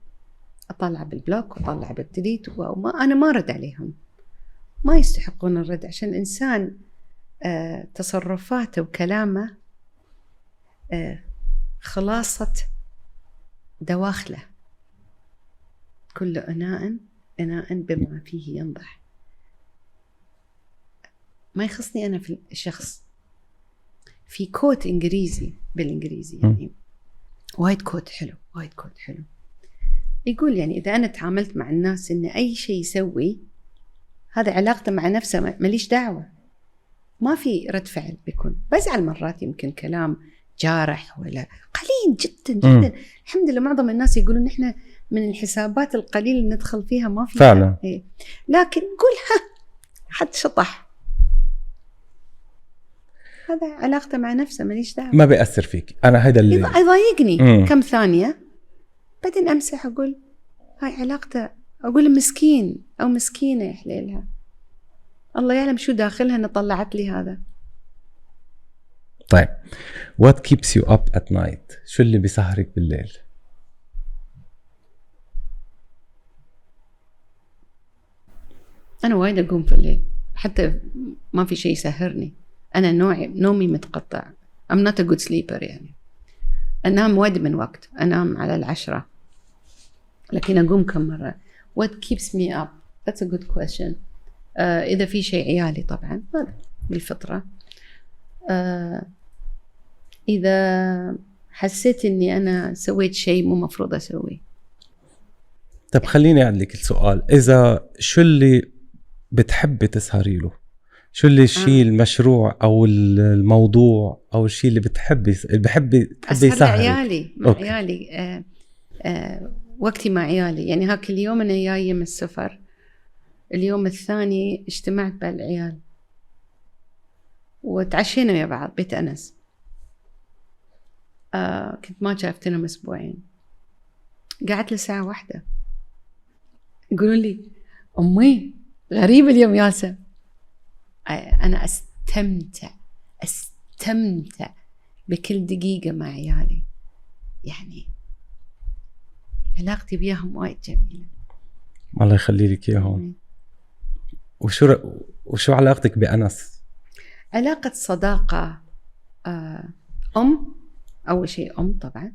أطلع بالبلوك وأطلع بالديليت، أنا ما رد عليهم، ما يستحقون الرد. عشان الإنسان تصرفاته وكلامه خلاصة دواخله. كل إناء بما فيه ينضح. ما يخصني أنا في الشخص. في كوت إنجليزي بالإنجليزي يعني وايد كوت حلو، وايد كوت حلو، يقول يعني إذا أنا تعاملت مع الناس إن أي شيء يسوي هذا علاقته مع نفسه، ماليش دعوة، ما في رد فعل بيكون. بزعل مرات يمكن كلام جارح ولا قليل جدا جدا. الحمد لله معظم الناس يقولون إحنا من الحسابات القليل اللي ندخل فيها ما فيها فعلا. إيه. لكن قولها حد شطح، هذا علاقته مع نفسه، ماليش دعوة، ما بيأثر فيك. أنا هيدا اللي يضايقني كم ثانية، بعدين أمسح أقول هاي علاقته أقول مسكين أو مسكينة يا حليلها، الله يعلم شو داخلها أن طلعت لي هذا. طيب what keeps you up at night؟ شو اللي بيسهرك بالليل؟ أنا وايد أقوم في الليل، حتى ما في شيء يسهرني. أنا نومي متقطع. I'm not a good sleeper يعني. أنام وايد من وقت، أنام على 10 لكن أقوم كم مرة. What keeps me up؟ That's a good question. إذا في شيء عيالي طبعا هذا بالفطرة. إذا حسيت إني أنا سويت شيء مو مفروض أسويه. طب خليني أعدلك السؤال، إذا شو اللي بتحبي تسهري له؟ شو اللي الشيء المشروع أو الموضوع أو الشيء اللي بتحبي أسهر عيالي مع عيالي. وقتي مع عيالي يعني. هاك اليوم أنا جاية من السفر، اليوم الثاني اجتمعت بالعيال وتعشينا ويا بعض بيت أنس. كنت ما شافتنا أسبوعين، قعدت لساعة 1 يقولون لي أمي غريب اليوم ياسا. أنا أستمتع بكل دقيقة مع عيالي يعني. علاقتي بيهم وايد جميلة. الله يخلي لك إياهم. وشو علاقتك بأنس؟ علاقة صداقة. أول شيء طبعا،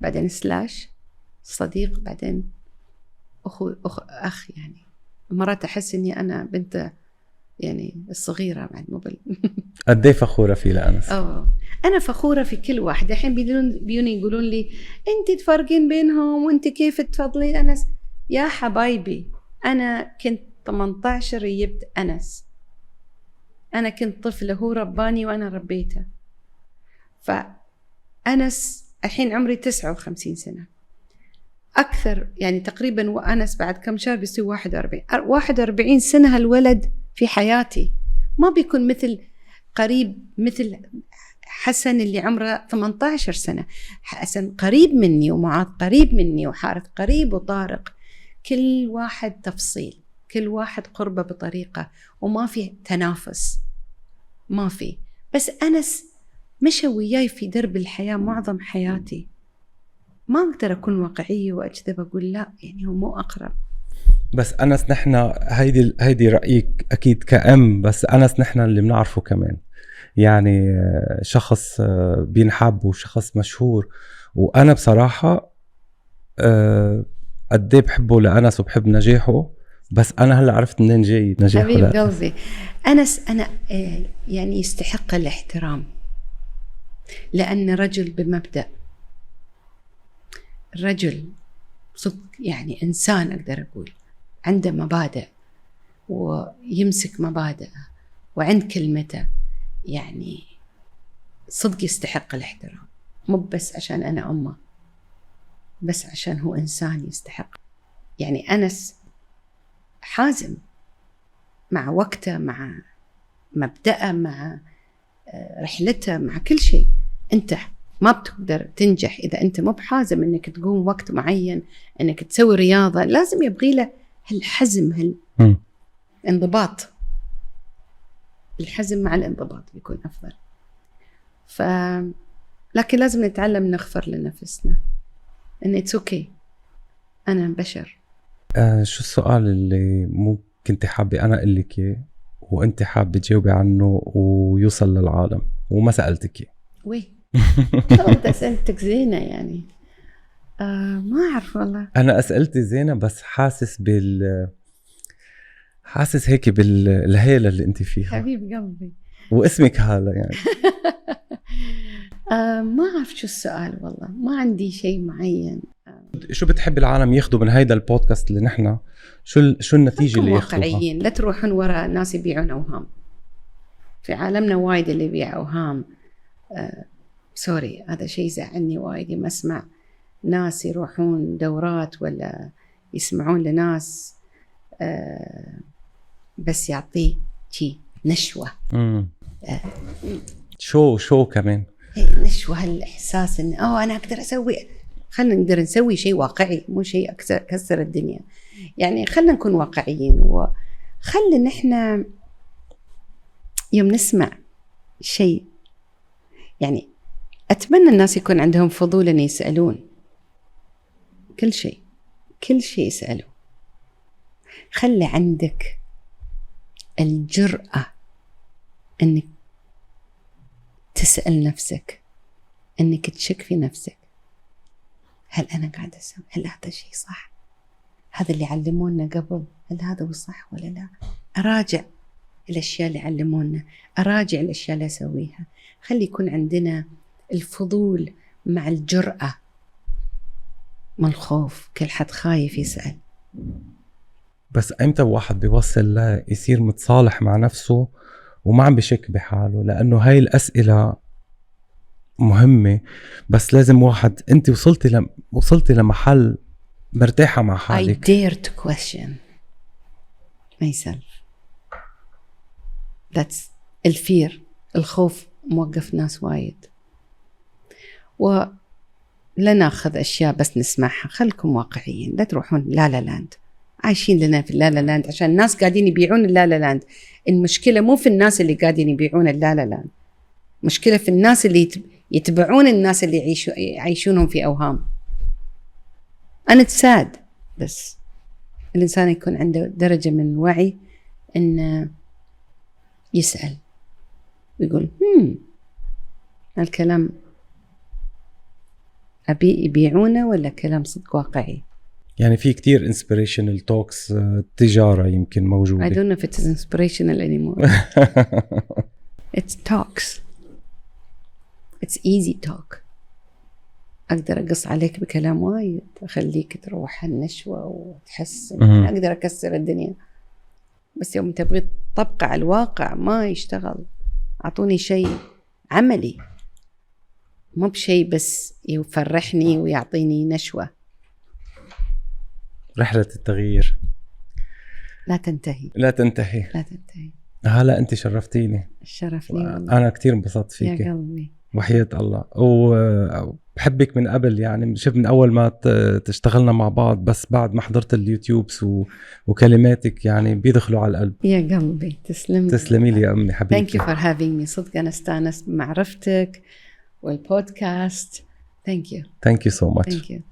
بعدين سلاش صديق، بعدين أخ يعني. مرات أحس إني أنا بنت يعني الصغيرة بعد مو قد ايه فخورة فيه لأنس؟ أنا فخورة في كل واحد. الحين بيوني يقولون لي أنت تفرقين بينهم وأنت كيف تفضلين أنس. يا حبايبي أنا كنت 18 جبت أنس، أنا كنت طفلة هو رباني وأنا ربيته. فأنس الحين عمري 59 سنة أكثر يعني تقريبا، وأنس بعد كم شهر بيصير 41 سنة. هالولد في حياتي ما بيكون قريب مثل حسن اللي عمره 18 سنة. حسن قريب مني، ومعاذ قريب مني، وحارث قريب، وطارق. كل واحد تفصيل، كل واحد قربة بطريقة، وما في تنافس، ما في. بس أنس مشى وياي في درب الحياة معظم حياتي. ما أقدر أكون واقعية وأكذب أقول لا يعني هو مو أقرب. بس أنس نحنا هيدي رأيك أكيد كأم، بس أنس نحنا اللي بنعرفه كمان يعني شخص بينحب وشخص مشهور. وأنا بصراحة قد ايه بحبه لأنس وبحب نجاحه، بس أنا هلأ عرفت منين جاي نجاحه. حبيب قلبي أنس أنا يعني يستحق الاحترام، لأن رجل بمبدأ، رجل صدق يعني إنسان أقدر أقول عنده مبادئ ويمسك مبادئه وعند كلمته. يعني صدق يستحق الاحترام، مو بس عشان أنا أمه، بس عشان هو إنسان يستحق. يعني أنس حازم مع وقته، مع مبدأه، مع رحلته، مع كل شيء. أنت ما بتقدر تنجح إذا أنت مو بحازم إنك تقوم وقت معين، إنك تسوي رياضة. لازم يبغي له هالحزم، هالانضباط. الحزم مع الانضباط بيكون أفضل. لكن لازم نتعلم نغفر لنفسنا إن it's okay، أنا بشر. شو السؤال اللي ممكن حابة أنا أقول لك إياه وأنت حابة تجاوبي عنه ويوصل للعالم وما سألتك إياه؟ وي أسئلتك زينة يعني. ما أعرف والله. أنا أسئلتي زينة، بس حاسس هيك بالهيلة اللي أنت فيها. حبيب قلبي. واسمك هالة يعني. ما أعرف شو السؤال والله، ما عندي شيء معين. شو بتحب العالم ياخدوا من هيدا البودكاست اللي نحنا؟ شو النتيجة اللي ياخدوها؟ واقعيين، لا تروحون وراء ناس يبيعون أوهام. في عالمنا وايد اللي يبيع أوهام. سوري، هذا شيء زعلني وايد لما أسمع ناس يروحون دورات ولا يسمعون لناس بس يعطيه شيء نشوة. شو كمان نشوة، هالإحساس إن أنا أقدر أسوي. خلنا نقدر نسوي شيء واقعي، مو شيء كسر الدنيا. يعني خلنا نكون واقعيين، وخلنا نحن يوم نسمع شيء، يعني أتمنى الناس يكون عندهم فضول أن يسألون كل شيء يسألوا. خلي عندك الجرأة أنك تسأل نفسك، أنك تشك في نفسك، هل أنا قاعدة أسوي، هل هذا شيء صح، هذا اللي علمونا قبل، هل هذا هو صح ولا لا؟ أراجع الأشياء اللي علمونا، أراجع الأشياء اللي أسويها. خلي يكون عندنا الفضول مع الجرأة، ما الخوف. كل حد خايف يسأل. بس أمتى واحد بيوصل يصير متصالح مع نفسه وما عم بشك بحاله؟ لأنه هاي الأسئلة مهمة، بس لازم واحد، أنت وصلتي لمحل مرتاحة مع حالك. I dare to question myself. That's الفير، الخوف موقف ناس وايد. ولا ناخذ أشياء بس نسمعها. خلكم واقعيين، لا تروحون لا لا لاند. عايشين لنا في اللا لا لاند عشان الناس قاعدين يبيعون اللا لا لاند. المشكلة مو في الناس اللي قاعدين يبيعون اللا لا لاند، مشكلة في الناس اللي يتبعون الناس اللي يعيشونهم في أوهام. أنا تساد، بس الإنسان يكون عنده درجة من الوعي إنه يسأل ويقول الكلام أبي يبيعونه ولا كلام صدق واقعي. يعني في كتير inspirational talks تجارة يمكن موجودة. I don't know if it is inspirational anymore. It's talks. It's easy talk. أقدر أقص عليك بكلام وايد، أخليك تروح النشوة وتحس إن أقدر أكسر الدنيا، بس يوم تبغي تطبق على الواقع ما يشتغل. أعطوني شيء عملي، مو بشيء بس يفرحني ويعطيني نشوة. رحلة التغيير لا تنتهي. هلا أنت شرفتيني. الشرف لي والله. أنا كتير انبسطت فيك يا قلبي، وحياة الله، وبحبك من قبل، يعني شوف من أول ما تشتغلنا مع بعض، بس بعد ما حضرت اليوتيوبس وكلماتك يعني بيدخلوا على القلب. يا قلبي تسلمي لي يا أمي حبيبتي. Thank you for having me. صدق أنا استانست بمعرفتك والبودكاست. Thank you. Thank you so much. Thank you.